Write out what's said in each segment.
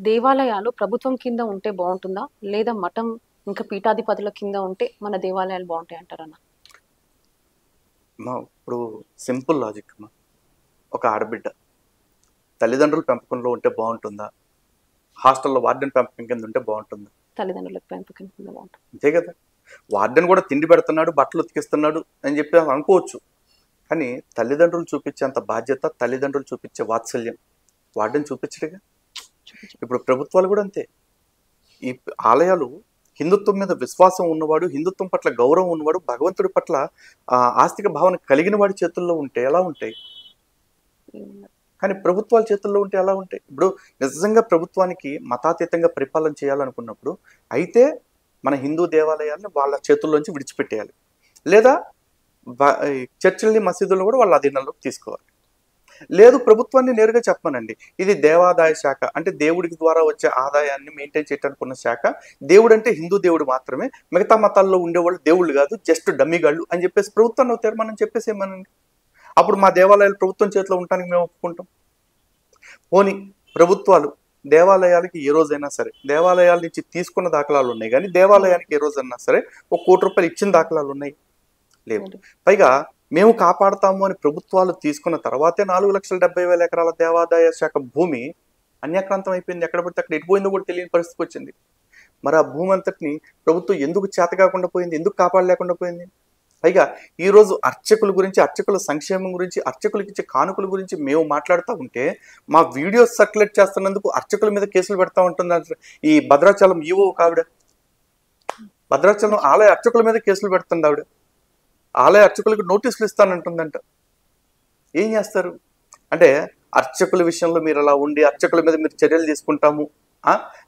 దేవాలయాలు ప్రభుత్వం కింద ఉంటే బావుంటుందా? లేదా మఠం ఇంకా పీఠాధిపతుల కింద ఉంటే మన దేవాలయాలు బావుంటాయి అంటారన్న? ఇప్పుడు సింపుల్ లాజిక్ ఒక ఆడబిడ్డ తల్లిదండ్రుల పెంపకంలో ఉంటే బాగుంటుందా, హాస్టల్లో వార్డెన్ పెంపకం కింద ఉంటే బాగుంటుందా? తల్లిదండ్రుల పెంపకం కింద బావుంటుంది. అంతే కదా. వార్డెన్ కూడా తిండి పెడుతున్నాడు, బట్టలు ఉతికిస్తున్నాడు అని చెప్పి అనుకోవచ్చు. కానీ తల్లిదండ్రులు చూపించేంత బాధ్యత, తల్లిదండ్రులు చూపించే వాత్సల్యం వార్డెన్ చూపించడుగా. ఇప్పుడు ప్రభుత్వాలు కూడా అంతే. ఈ ఆలయాలు హిందుత్వం మీద విశ్వాసం ఉన్నవాడు, హిందుత్వం పట్ల గౌరవం ఉన్నవాడు, భగవంతుడి పట్ల ఆస్తిక భావన కలిగిన వాడి చేతుల్లో ఉంటే ఎలా ఉంటాయి? కానీ ప్రభుత్వాల చేతుల్లో ఉంటే ఎలా ఉంటాయి? ఇప్పుడు నిజంగా ప్రభుత్వానికి మతాతీతంగా పరిపాలన చేయాలనుకున్నప్పుడు అయితే మన హిందూ దేవాలయాలను వాళ్ళ చేతుల్లోంచి విడిచిపెట్టేయాలి, లేదా చర్చిల్ని మసీదులను కూడా వాళ్ళ అధీనంలోకి తీసుకోవాలి. లేదు, ప్రభుత్వాన్ని నేరుగా చెప్పమనండి, ఇది దేవాదాయ శాఖ, అంటే దేవుడికి ద్వారా వచ్చే ఆదాయాన్ని మెయింటైన్ చేయడానికి ఉన్న శాఖ. దేవుడు అంటే హిందూ దేవుడు మాత్రమే, మిగతా మతాల్లో ఉండేవాళ్ళు దేవుళ్ళు కాదు, జస్ట్ డమ్మిగాళ్ళు అని చెప్పేసి ప్రభుత్వాన్ని తీర్మానం చెప్పేసి ఏమనండి. అప్పుడు మా దేవాలయాలు ప్రభుత్వం చేతిలో ఉండటానికి మేము ఒప్పుకుంటాం. పోనీ ప్రభుత్వాలు దేవాలయాలకి ఏ రోజైనా సరే, దేవాలయాల నుంచి తీసుకున్న దాఖలాలు ఉన్నాయి, కానీ దేవాలయానికి ఏ రోజైనా సరే ₹1 కోటి ఇచ్చిన దాఖలాలు ఉన్నాయి? లేవు. పైగా మేము కాపాడుతాము అని ప్రభుత్వాలు తీసుకున్న తర్వాతే 4,70,000 ఎకరాల దేవాదాయ శాఖ భూమి అన్యాక్రాంతం అయిపోయింది. ఎక్కడ పడితే అక్కడ ఎటుపోయిందో కూడా తెలియని పరిస్థితి వచ్చింది. మరి ఆ భూమి అంతటిని ప్రభుత్వం ఎందుకు చేత కాకుండా పోయింది, ఎందుకు కాపాడలేకుండా పోయింది? పైగా ఈరోజు అర్చకుల గురించి, అర్చకుల సంక్షేమం గురించి, అర్చకులకి ఇచ్చే కానుకల గురించి మేము మాట్లాడుతూ ఉంటే మా వీడియోస్ సర్క్యులేట్ చేస్తున్నందుకు అర్చకుల మీద కేసులు పెడతా ఉంటుంది ఈ భద్రాచలం ఈవో ఆవిడ. భద్రాచలం ఆలయ అర్చకుల మీద కేసులు పెడుతుంది ఆవిడ. ఆలయ అర్చకులకు నోటీసులు ఇస్తానంటుందంట. ఏం చేస్తారు అంటే, అర్చకుల విషయంలో మీరు అలా ఉండి అర్చకుల మీద మీరు చర్యలు తీసుకుంటాము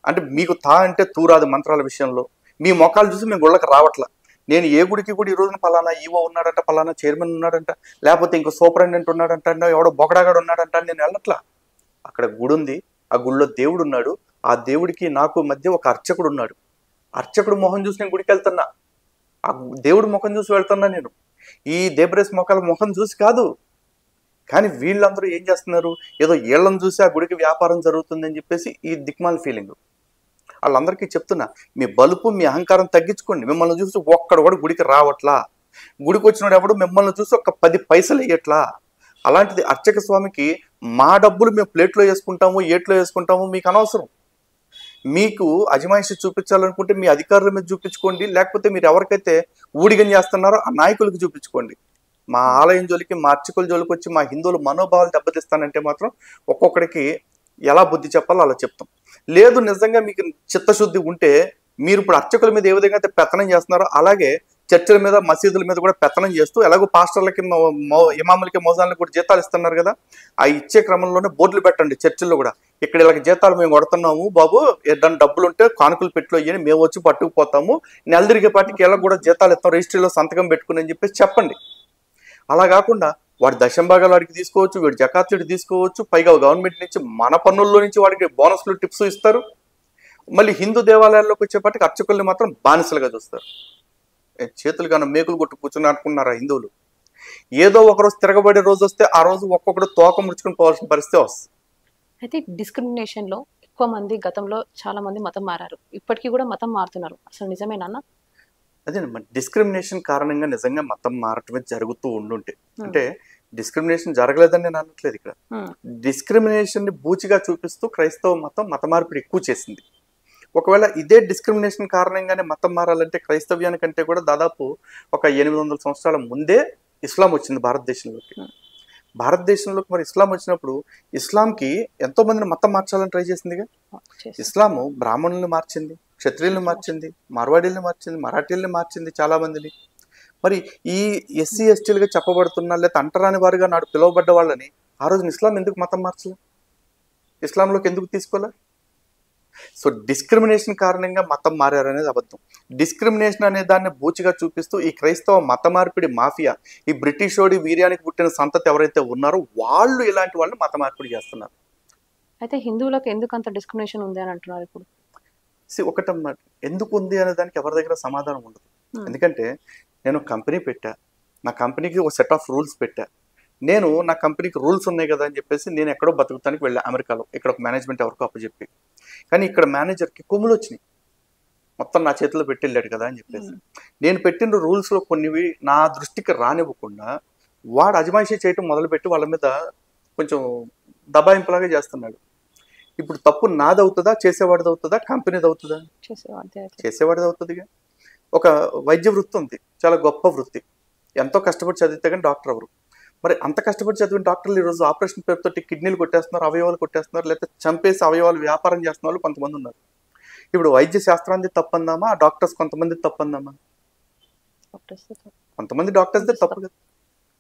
అంటే మీకు అంటే తూరాదు మంత్రాల విషయంలో. మీ మొఖాలు చూసి మేము గుళ్ళకి రావట్లా. నేను ఏ గుడికి కూడా ఈ రోజున పలానా ఈవో ఉన్నాడంట, పలానా చైర్మన్ ఉన్నాడంట, లేకపోతే ఇంకో సూపరింటెండెంట్ ఉన్నాడంట, ఎవడో బొగడాగాడు ఉన్నాడంట నేను వెళ్ళట్లా. అక్కడ గుడి ఉంది, ఆ గుడిలో దేవుడు ఉన్నాడు, ఆ దేవుడికి నాకు మధ్య ఒక అర్చకుడు ఉన్నాడు. అర్చకుడు మొహం చూసి నేను గుడికి వెళ్తున్నా, ఆ దేవుడి ముఖం చూసి వెళ్తున్నా నేను. ఈ దేబ్రేస్ మొఖాల ముఖం చూసి కాదు. కానీ వీళ్ళందరూ ఏం చేస్తున్నారు, ఏదో ఏళ్ళని చూసి ఆ గుడికి వ్యాపారం జరుగుతుందని చెప్పేసి ఈ దిక్మాల ఫీలింగ్. వాళ్ళందరికీ చెప్తున్నా, మీ బలుపు మీ అహంకారం తగ్గించుకోండి. మిమ్మల్ని చూసి ఒక్కడు కూడా గుడికి రావట్లా. గుడికి వచ్చినాడు ఎవడు మిమ్మల్ని చూసి ఒక 10 పైసలు వేయట్లా. అలాంటిది అర్చక స్వామికి మా డబ్బులు మేము ప్లేట్లో వేసుకుంటాము, ఏట్లో వేసుకుంటాము, మీకు అనవసరం. మీకు అజమాయిషి చూపించాలనుకుంటే మీ అధికారుల మీద చూపించుకోండి, లేకపోతే మీరు ఎవరికైతే ఊడిగం చేస్తున్నారో ఆ నాయకులకు చూపించుకోండి. మా ఆలయం జోలికి, మా అర్చకుల జోలికి వచ్చి మా హిందువుల మనోభావాలు దెబ్బతీస్తానంటే మాత్రం ఒక్కొక్కడికి ఎలా బుద్ధి చెప్పాలో అలా చెప్తాం. లేదు, నిజంగా మీకు చిత్తశుద్ధి ఉంటే మీరు ఇప్పుడు అర్చకుల మీద ఏ విధంగా అయితే పెత్తనం చేస్తున్నారో అలాగే చర్చిల మీద, మసీదుల మీద కూడా పెత్తనం చేస్తూ, ఎలాగో పాస్టర్లకి, ఇమాములకి, మోజాన్లకి కూడా జీతాలు ఇస్తున్నారు కదా, ఆ ఇచ్చే క్రమంలోనే బోర్డులు పెట్టండి చర్చిల్లో కూడా. ఇక్కడ ఇలాగ జీతాలు మేము కొడుతున్నాము బాబు, ఏదైనా డబ్బులు ఉంటే కానుకలు పెట్టులో అయ్యని మేము వచ్చి పట్టుకుపోతాము, నెల తిరిగేపాటికి ఇలా కూడా జీతాలు ఇస్తాం, రిజిస్ట్రీలో సంతకం పెట్టుకుని అని చెప్పేసి చెప్పండి. అలా కాకుండా వాడి దశంభాగాలు వాడికి తీసుకోవచ్చు, వీడి జకాతులు తీసుకోవచ్చు, పైగా గవర్నమెంట్ నుంచి మన పన్నుల్లో నుంచి వాడికి బోనస్లు, టిప్స్ ఇస్తారు. మళ్ళీ హిందూ దేవాలయాల్లోకి వచ్చేపాటికి అర్చకుల్ని మాత్రం బానిసలుగా చూస్తారు. చేతులు కానీ మేకులు కొట్టు కూర్చొని అనుకున్నారా హిందువులు? ఏదో ఒకరోజు తిరగబడే రోజు వస్తే ఆ రోజు ఒక్కొక్కడు తోక ముడుచుకుని పోవాల్సిన పరిస్థితి వస్తుంది. అయితే డిస్క్రిమినేషన్లో ఎక్కువ మంది గతంలో చాలా మంది మతం మారారు, ఇప్పటికీ కూడా మతం మారుతున్నారు. అసలు నిజమేనా? అదే, డిస్క్రిమినేషన్ కారణంగా నిజంగా మతం మారటమే జరుగుతూ ఉండుంటే, అంటే డిస్క్రిమినేషన్ జరగలేదని నేను అనట్లేదు. ఇక్కడ డిస్క్రిమినేషన్ ని బూచిగా చూపిస్తూ క్రైస్తవ మత మార్పిడి ఎక్కువ చేసింది. ఒకవేళ ఇదే డిస్క్రిమినేషన్ కారణంగానే మతం మారాలంటే క్రైస్తవ్యానికంటే కూడా దాదాపు ఒక 800 సంవత్సరాల ముందే ఇస్లాం వచ్చింది భారతదేశంలోకి. మరి ఇస్లాం వచ్చినప్పుడు ఇస్లాంకి ఎంతో మందిని మతం మార్చాలని ట్రై చేసిందిగా. ఇస్లాము బ్రాహ్మణుల్ని మార్చింది, క్షత్రియుల్ని మార్చింది, మార్వాడీల్ని మార్చింది, మరాఠీల్ని మార్చింది, చాలా మందిని. మరి ఈ ఎస్సీ ఎస్టీలుగా చెప్పబడుతున్నా, లేకపోతే అంటరాని వారుగా నాడు పిలువబడ్డ వాళ్ళని ఆ రోజున ఇస్లాం ఎందుకు మతం మార్చలే, ఇస్లాంలోకి ఎందుకు తీసుకోలే? సో డిస్క్రిమినేషన్ కారణంగా మతం మారారనేది అబద్ధం. డిస్క్రిమినేషన్ అనే దాన్ని బూచిగా చూపిస్తూ ఈ క్రైస్తవ మత మార్పిడి మాఫియా, ఈ బ్రిటిషోడి వీర్యానికి పుట్టిన సంతతి ఎవరైతే ఉన్నారో వాళ్ళు ఇలాంటి వాళ్ళు మత మార్పిడి చేస్తున్నారు. అయితే హిందువులకు ఎందుకు అంత డిస్క్రిమినేషన్ ఉంది అని అంటున్నారు ఇప్పుడు? ఒకటన్నమాట, ఎందుకు ఉంది అనే దానికి ఎవరి దగ్గర సమాధానం ఉండదు. ఎందుకంటే నేను కంపెనీ పెట్టా, నా కంపెనీకి ఒక సెట్ ఆఫ్ రూల్స్ పెట్టా. నేను నా కంపెనీకి రూల్స్ ఉన్నాయి కదా అని చెప్పేసి నేను ఎక్కడో బతుకుతానికి వెళ్ళా అమెరికాలో, ఇక్కడ ఒక మేనేజ్మెంట్ ఎవరికో అప్పచెప్పి. కానీ ఇక్కడ మేనేజర్కి కొమ్ములు వచ్చినాయి, మొత్తం నా చేతిలో పెట్టి వెళ్ళాడు కదా అని చెప్పేసి. నేను పెట్టిన రూల్స్లో కొన్నివి నా దృష్టికి రానివ్వకుండా వాడు అజమాయిషీ చేయటం మొదలుపెట్టి వాళ్ళ మీద కొంచెం దబాయింపులాగా చేస్తున్నాడు. ఇప్పుడు తప్పు నాది అవుతుందా, చేసేవాడిది అవుతుందా, కంపెనీది అవుతుందా? చేసేవాడిది అవుతుందిగా. ఒక వైద్య వృత్తి ఉంది, చాలా గొప్ప వృత్తి, ఎంతో కష్టపడి చదివితే కానీ డాక్టర్ ఎవరు. మరి అంత కష్టపడి చదివిన డాక్టర్లు ఈరోజు ఆపరేషన్ పేరుతో కిడ్నీలు కొట్టేస్తున్నారు, అవయవాలు కొట్టేస్తున్నారు, లేకపోతే చంపేసి అవయవాలు వ్యాపారం చేస్తున్న వాళ్ళు కొంతమంది ఉన్నారు. ఇప్పుడు వైద్య శాస్త్రాన్ని తప్పందామా, ఆ డాక్టర్స్ కొంతమంది తప్పందామా? కొంతమంది డాక్టర్స్దే తప్పు కదా.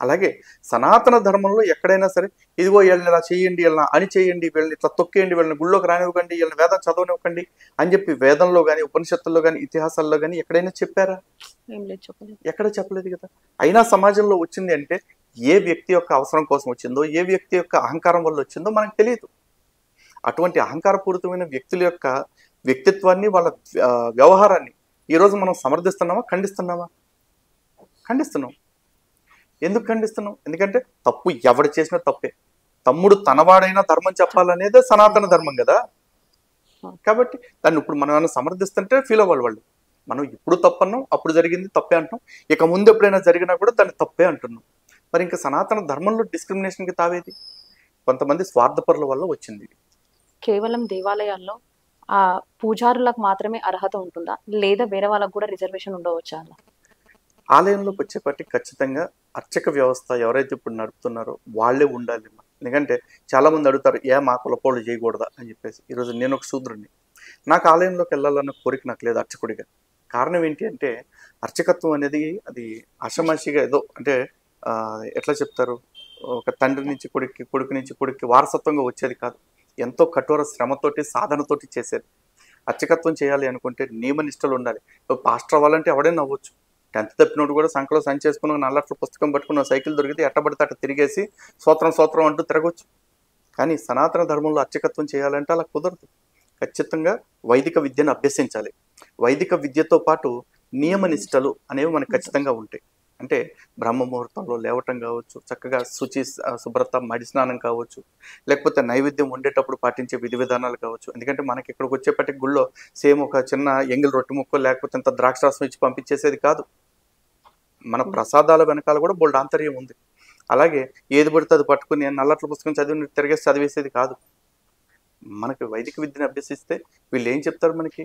అలాగే సనాతన ధర్మంలో ఎక్కడైనా సరే ఇదిగో వీళ్ళని ఇలా చేయండి, వీళ్ళని అని చేయండి, వీళ్ళని ఇట్లా తొక్కేయండి, వీళ్ళని గుళ్ళోకి రానివ్వకండి, వీళ్ళని వేదం చదవనివ్వకండి అని చెప్పి వేదంలో కానీ ఉపనిషత్తుల్లో కానీ ఇతిహాసాల్లో కానీ ఎక్కడైనా చెప్పారా? ఎక్కడ చెప్పలేదు కదా. అయినా సమాజంలో వచ్చింది అంటే ఏ వ్యక్తి యొక్క అవసరం కోసం వచ్చిందో, ఏ వ్యక్తి యొక్క అహంకారం వల్ల వచ్చిందో మనకు తెలియదు. అటువంటి అహంకారపూరితమైన వ్యక్తుల యొక్క వ్యక్తిత్వాన్ని, వాళ్ళ వ్యవహారాన్ని ఈరోజు మనం సమర్థిస్తున్నామా, ఖండిస్తున్నామా? ఖండిస్తున్నాం. ఎందుకు ఖండిస్తున్నాం? ఎందుకంటే తప్పు ఎవడు చేసినా తప్పే. తమ్ముడు తనవాడైనా ధర్మం చెప్పాలనేదే సనాతన ధర్మం కదా. కాబట్టి దాన్ని ఇప్పుడు మనం ఏమైనా సమర్థిస్తుంటే ఫీల్ అవ్వాలి వాళ్ళు. మనం ఇప్పుడు తప్పన్నాం, అప్పుడు జరిగింది తప్పే అంటున్నాం, ఇక ముందు ఎప్పుడైనా జరిగినా కూడా దాన్ని తప్పే అంటున్నాం. మరి ఇంకా సనాతన ధర్మంలో డిస్క్రిమినేషన్కి తావేది? కొంతమంది స్వార్థపరుల వల్ల వచ్చింది. కేవలం దేవాలయాల్లో ఆ పూజారులకు మాత్రమే అర్హత ఉంటుందా, లేదా వేరే వాళ్ళకు కూడా రిజర్వేషన్ ఉండవచ్చా? అలా ఆలయంలోకి వచ్చేపట్టి ఖచ్చితంగా అర్చక వ్యవస్థ ఎవరైతే ఇప్పుడు నడుపుతున్నారో వాళ్ళే ఉండాలి. ఎందుకంటే చాలామంది అడుగుతారు, మా కులపోళ్ళు చేయకూడదా అని చెప్పేసి. ఈరోజు నేను ఒక శూద్రుడిని, నాకు ఆలయంలోకి వెళ్ళాలన్న కోరిక నాకు లేదు అర్చకుడిగా. కారణం ఏంటి అంటే అర్చకత్వం అనేది అది ఆషమాషిగా ఏదో అంటే ఎట్లా చెప్తారు, ఒక తండ్రి నుంచి కొడుక్కి, కొడుకు నుంచి కొడుక్కి వారసత్వంగా వచ్చేది కాదు. ఎంతో కఠోర శ్రమతోటి, సాధనతోటి చేసేది. అర్చకత్వం చేయాలి అనుకుంటే నియమనిష్టలు ఉండాలి. పాస్టర్ అవ్వాలంటే ఎవడైనా అవ్వచ్చు. 10th తప్పినోడు కూడా సంఖలో సంచి చేసుకుని నల్లట్లు పుస్తకం పట్టుకున్న సైకిల్ దొరికితే ఎట్టబడితే అట్ట తిరిగేసి సూత్రం అంటూ తిరగవచ్చు. కానీ సనాతన ధర్మంలో అర్చకత్వం చేయాలంటే అలా కుదరదు. ఖచ్చితంగా వైదిక విద్యను అభ్యసించాలి. వైదిక విద్యతో పాటు నియమనిష్టలు అనేవి మనకు ఖచ్చితంగా ఉంటాయి. అంటే బ్రహ్మ ముహూర్తంలో లేవటం కావచ్చు, చక్కగా శుభ్రత, మడి స్నానం కావచ్చు, లేకపోతే నైవేద్యం వండేటప్పుడు పాటించే విధి విధానాలు కావచ్చు. ఎందుకంటే మనకి ఇక్కడికి వచ్చేపటికి గుళ్ళో సేమ్ ఒక చిన్న ఎంగిల్ రొట్టె ముక్క లేకపోతే ఇంత ద్రాక్షరసం ఇచ్చి పంపించేసేది కాదు. మన ప్రసాదాల వెనకాల కూడా బోల్డ్ ఆంతర్యం ఉంది. అలాగే ఏది పడితే అది పట్టుకుని నల్లట్ల పుస్తకం తిరిగేసి చదివేసేది కాదు. మనకి వైదిక విద్యను అభ్యసిస్తే వీళ్ళు ఏం చెప్తారు మనకి,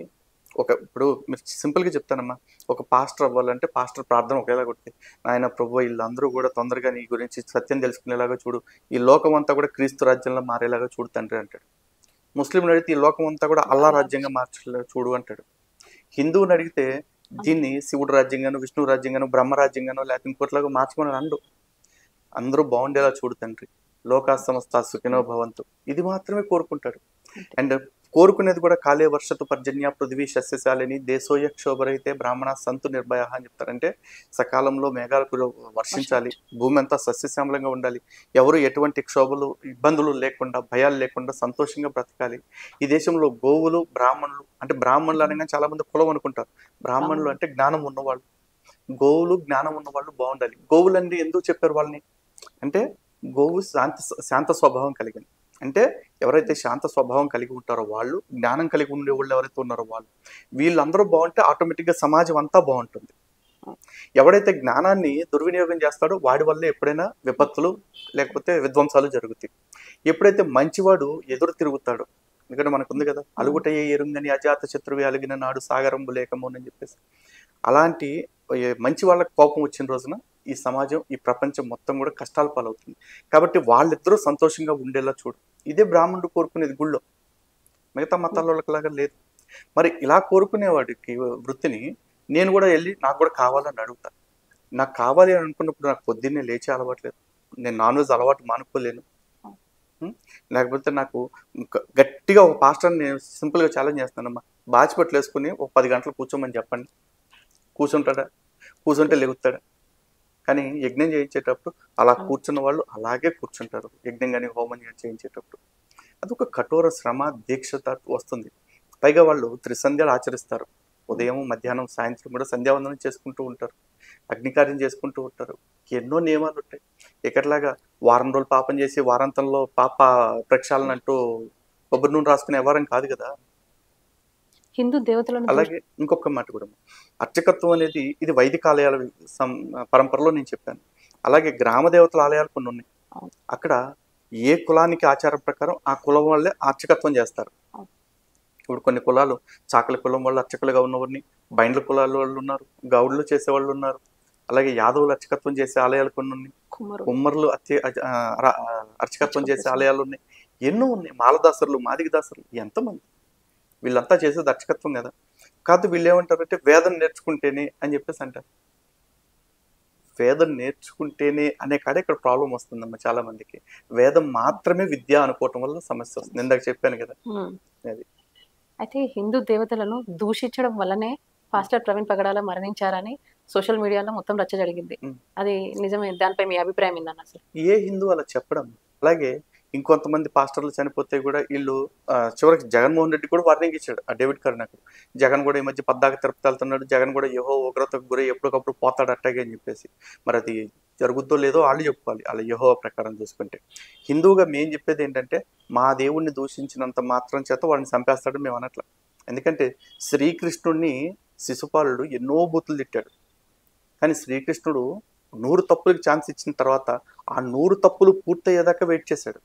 ఇప్పుడు మీరు సింపుల్గా చెప్తానమ్మా, ఒక పాస్టర్ అవ్వాలంటే పాస్టర్ ప్రార్థన ఒకేలా కొట్టి, ఆయన ప్రభు వీళ్ళందరూ కూడా తొందరగా నీ గురించి సత్యం తెలుసుకునేలాగా చూడు, ఈ లోకం అంతా కూడా క్రీస్తు రాజ్యంలో మారేలాగా చూడు తండ్రి అంటాడు. ముస్లింని అడిగితే ఈ లోకం అంతా కూడా అల్లా రాజ్యంగా మార్చేలా చూడు అంటాడు. హిందువుని అడిగితే దీన్ని శివుడు రాజ్యంగాను, విష్ణు రాజ్యంగాను, బ్రహ్మ రాజ్యంగాను లేకపోతే ఇంకోట్లాగా మార్చమని అండు. అందరూ బాగుండేలా చూడు తండ్రి, లోకా సమస్త సుఖినో భవంతు, ఇది మాత్రమే కోరుకుంటాడు. అండ్ కోరుకునేది కూడా కాలే వర్షతు పర్జన్య పృథివీ సస్యశాలిని దేశోయ క్షోభరైతే బ్రాహ్మణ సంతు నిర్భయ అని చెప్తారంటే సకాలంలో మేఘాలు వర్షించాలి, భూమి అంతా సస్యశ్యామలంగా ఉండాలి, ఎవరు ఎటువంటి క్షోభలు ఇబ్బందులు లేకుండా, భయాలు లేకుండా సంతోషంగా బ్రతకాలి. ఈ దేశంలో గోవులు, బ్రాహ్మణులు, అంటే బ్రాహ్మణులు అనగా చాలా మంది కులం అనుకుంటారు, బ్రాహ్మణులు అంటే జ్ఞానం ఉన్నవాళ్ళు, గోవులు జ్ఞానం ఉన్నవాళ్ళు బాగుండాలి. గోవులండి ఎందుకు చెప్పారు వాళ్ళని అంటే గోవు శాంత స్వభావం కలిగింది. అంటే ఎవరైతే శాంత స్వభావం కలిగి ఉంటారో వాళ్ళు, జ్ఞానం కలిగి ఉండే వాళ్ళు ఎవరైతే ఉన్నారో వాళ్ళు, వీళ్ళందరూ బాగుంటే ఆటోమేటిక్గా సమాజం అంతా బాగుంటుంది. ఎవడైతే జ్ఞానాన్ని దుర్వినియోగం చేస్తాడో వాడి వల్ల ఎప్పుడైనా విపత్తులు లేకపోతే విధ్వంసాలు జరుగుతాయి. ఎప్పుడైతే మంచివాడు ఎదురు తిరుగుతాడో, ఎందుకంటే మనకు ఉంది కదా, అలుగుటయ్యే ఎరుంగని అజాత శత్రువి అలిగిన నాడు సాగరంబు లేకము అని చెప్పేసి. అలాంటి మంచి వాళ్ళకి కోపం వచ్చిన రోజున ఈ సమాజం, ఈ ప్రపంచం మొత్తం కూడా కష్టాల పాలవుతుంది. కాబట్టి వాళ్ళిద్దరూ సంతోషంగా ఉండేలా చూడు. ఇదే బ్రాహ్మణుడు కోరుకునేది గుళ్ళో, మిగతా మతాల వాళ్ళకిలాగా లేదు. మరి ఇలా కోరుకునే వాడికి వృత్తిని నేను కూడా వెళ్ళి నాకు కూడా కావాలని అడుగుతాను. నాకు కావాలి అని అనుకున్నప్పుడు నాకు పొద్దున్నే లేచే అలవాట్లేదు, నేను నాన్ వెజ్ అలవాటు మానుకోలేను. లేకపోతే నాకు గట్టిగా ఒక పాస్టర్ని నేను సింపుల్గా ఛాలెంజ్ చేస్తానమ్మా, బాచిపెట్లు వేసుకుని ఒక 10 గంటలు కూర్చోమని చెప్పండి, కూర్చుంటాడా? కూర్చుంటే లెగుతాడా? కానీ యజ్ఞం చేయించేటప్పుడు అలా కూర్చున్న వాళ్ళు అలాగే కూర్చుంటారు. యజ్ఞం కానీ హోమం కానీ చేయించేటప్పుడు అదొక కఠోర శ్రమ, దీక్షత వస్తుంది. పైగా వాళ్ళు త్రిసంధ్యాలు ఆచరిస్తారు. ఉదయం, మధ్యాహ్నం, సాయంత్రం కూడా సంధ్యావందనం చేసుకుంటూ ఉంటారు, అగ్నికార్యం చేసుకుంటూ ఉంటారు. ఎన్నో నియమాలు ఉంటాయి. ఎక్కడలాగా వారం రోజులు పాపం చేసి వారాంతంలో పాప ప్రక్షాళన అంటూ కొబ్బరి నూనె రాసుకునే వ్యవహారం కాదు కదా. హిందూ దేవతలను అలాగే ఇంకొక మాట కూడా, అర్చకత్వం అనేది ఇది వైదిక ఆలయాల పరంపరలో నేను చెప్పాను. అలాగే గ్రామ దేవతల ఆలయాలు కొన్ని ఉన్నాయి. అవును. అక్కడ ఏ కులానికి ఆచారం ప్రకారం ఆ కులం వాళ్ళే అర్చకత్వం చేస్తారు. అవును. ఇప్పుడు కొన్ని కులాలు చాకలి కులం వాళ్ళు అర్చకులుగా ఉన్నవారిని, బైండ్ల కులాల వాళ్ళు ఉన్నారు, గౌడ్లు చేసేవాళ్ళు ఉన్నారు, అలాగే యాదవులు అర్చకత్వం చేసే ఆలయాలు కొన్ని ఉన్నాయి, కుమ్మరులు అర్చకత్వం చేసే ఆలయాలు ఉన్నాయి, ఎన్నో ఉన్నాయి. మాలదాసరులు, మాదిగ దాసరులు, ఎంతమంది వీళ్ళంతా చేసేది అర్చకత్వం కదా. కాదు వీళ్ళు ఏమంటారంటే వేదం నేర్చుకుంటేనే అని చెప్పేసి అంటారు. వేదం నేర్చుకుంటేనే అనే కాడే ఇక్కడ ప్రాబ్లం వస్తుందమ్మా చాలా మందికి. వేదం మాత్రమే విద్య అనుకోవటం వల్ల సమస్య వస్తుంది. ఇందాక చెప్పాను కదా. అది అయితే హిందూ దేవతలను దూషించడం వల్లనే పాస్టర్ ప్రవీణ్ పగడాల మరణించారని సోషల్ మీడియాలో మొత్తం రచ్చ జరిగింది. అది నిజమే? దానిపై మీ అభిప్రాయం ఏందన్న? అసలు ఏ హిందూ అలా చెప్పడం. అలాగే ఇంకొంతమంది పాస్టర్లు చనిపోతే కూడా వీళ్ళు చివరికి జగన్మోహన్ రెడ్డి కూడా వార్నింగ్ ఇచ్చాడు. ఆ డేవిడ్ కరుణాకర్, జగన్ కూడా ఈ మధ్య పద్దాక తిరుపతి వెళ్తున్నాడు, జగన్ కూడా యెహోవా ఉగ్రతకు గురై ఎప్పటికప్పుడు పోతాడు అట్టాగే అని చెప్పేసి. మరి అది జరుగుద్దో లేదో వాళ్ళు చెప్పుకోవాలి, వాళ్ళ యెహోవా ప్రకారం చూసుకుంటే. హిందువుగా మేము చెప్పేది ఏంటంటే, మా దేవుణ్ణి దూషించినంత మాత్రం చేత వాడిని చంపేస్తాడు మేము అనట్ల. ఎందుకంటే శ్రీకృష్ణుడిని శిశుపాలుడు ఎన్నో బూతులు తిట్టాడు. కానీ శ్రీకృష్ణుడు 100 తప్పులకు ఛాన్స్ ఇచ్చిన తర్వాత ఆ 100 తప్పులు పూర్తయ్యేదాకా వెయిట్ చేశాడు.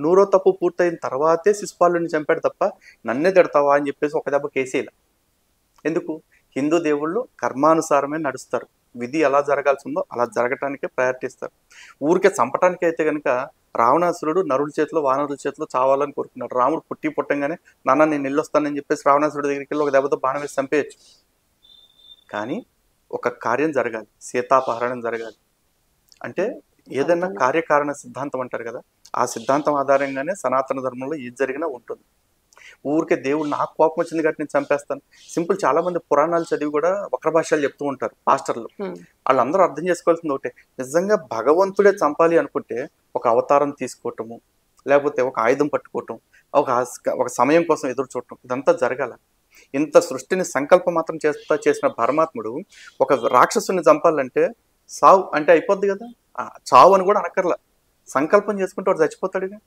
100వ తప్పు పూర్తయిన తర్వాతే శిశుపాలుని చంపాడు తప్ప నన్నే తిడతావా అని చెప్పేసి ఒక దెబ్బ కేసేలా. ఎందుకు? హిందూ దేవుళ్ళు కర్మానుసారమే నడుస్తారు. విధి ఎలా జరగాల్సి ఉందో అలా జరగటానికే ప్రయారిటీ ఇస్తారు. ఊరికే చంపటానికి అయితే కనుక రావణాసురుడు నరుల చేతిలో వానరుల చేతిలో చావాలని కోరుకున్నాడు. రాముడు పుట్టంగానే నాన్న నేను వెళ్ళొస్తానని చెప్పేసి రావణాసురుడి దగ్గరికి వెళ్ళి ఒక దెబ్బతో బాణం వేసి చంపేయచ్చు. కానీ ఒక కార్యం జరగాలి, సీతాపహరణం జరగాలి అంటే ఏదైనా కార్యకారణ సిద్ధాంతం అంటారు కదా, ఆ సిద్ధాంతం ఆధారంగానే సనాతన ధర్మంలో ఏది జరిగినా ఉంటుంది. ఊరికే దేవుడు నాకు కోపం వచ్చింది కాబట్టి నేను చంపేస్తాను. సింపుల్. చాలా మంది పురాణాలు చదివి కూడా వక్ర భాషలు చెప్తూ ఉంటారు పాస్టర్లు. వాళ్ళందరూ అర్థం చేసుకోవాల్సింది ఒకటే, నిజంగా భగవంతుడే చంపాలి అనుకుంటే ఒక అవతారం తీసుకోవటము, లేకపోతే ఒక ఆయుధం పట్టుకోవటం, ఒక సమయం కోసం ఎదురు చూడటం, ఇదంతా జరగాల. ఇంత సృష్టిని సంకల్పం మాత్రం చేసిన పరమాత్ముడు ఒక రాక్షసుని చంపాలంటే సావు అంటే అయిపోద్ది కదా. చావు అని కూడా అనక్కర్లా, సంకల్పం చేసుకుంటే వాడు చచ్చిపోతాడుగా.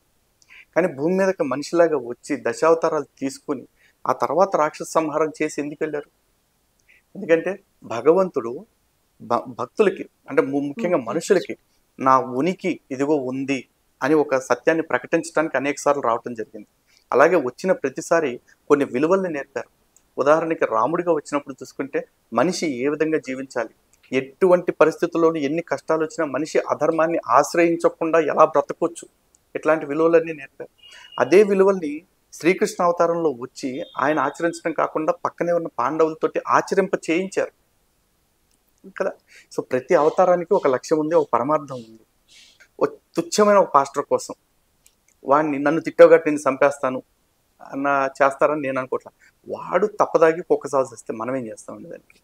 కానీ భూమి మీదకి మనిషిలాగా వచ్చి దశావతారాలు తీసుకుని ఆ తర్వాత రాక్షస సంహారం చేసి ఎందుకు వెళ్ళారు? ఎందుకంటే భగవంతుడు భక్తులకి అంటే ముఖ్యంగా మనుషులకి నా ఉనికి ఇదిగో ఉంది అని ఒక సత్యాన్ని ప్రకటించడానికి అనేక సార్లు రావటం జరిగింది. అలాగే వచ్చిన ప్రతిసారి కొన్ని విలువల్ని నేర్పారు. ఉదాహరణకి రాముడిగా వచ్చినప్పుడు చూసుకుంటే మనిషి ఏ విధంగా జీవించాలి, ఎటువంటి పరిస్థితుల్లోనూ ఎన్ని కష్టాలు వచ్చినా మనిషి అధర్మాన్ని ఆశ్రయించకుండా ఎలా బ్రతకొచ్చు, ఇట్లాంటి విలువలన్నీ నేర్పారు. అదే విలువల్ని శ్రీకృష్ణ అవతారంలో వచ్చి ఆయన ఆచరించడం కాకుండా పక్కనే ఉన్న పాండవులతోటి ఆచరింప చేయించారు కదా. సో ప్రతి అవతారానికి ఒక లక్ష్యం ఉంది, ఒక పరమార్థం ఉంది. తుచ్చమైన ఒక పాస్టర్ కోసం వాడిని నన్ను తిట్టోగట్టి నేను చంపేస్తాను అన్న చేస్తారని నేను అనుకోవట్లా. వాడు తప్పదాగి కుక్క సాల్సి వస్తే మనం ఏం చేస్తామండి దానికి?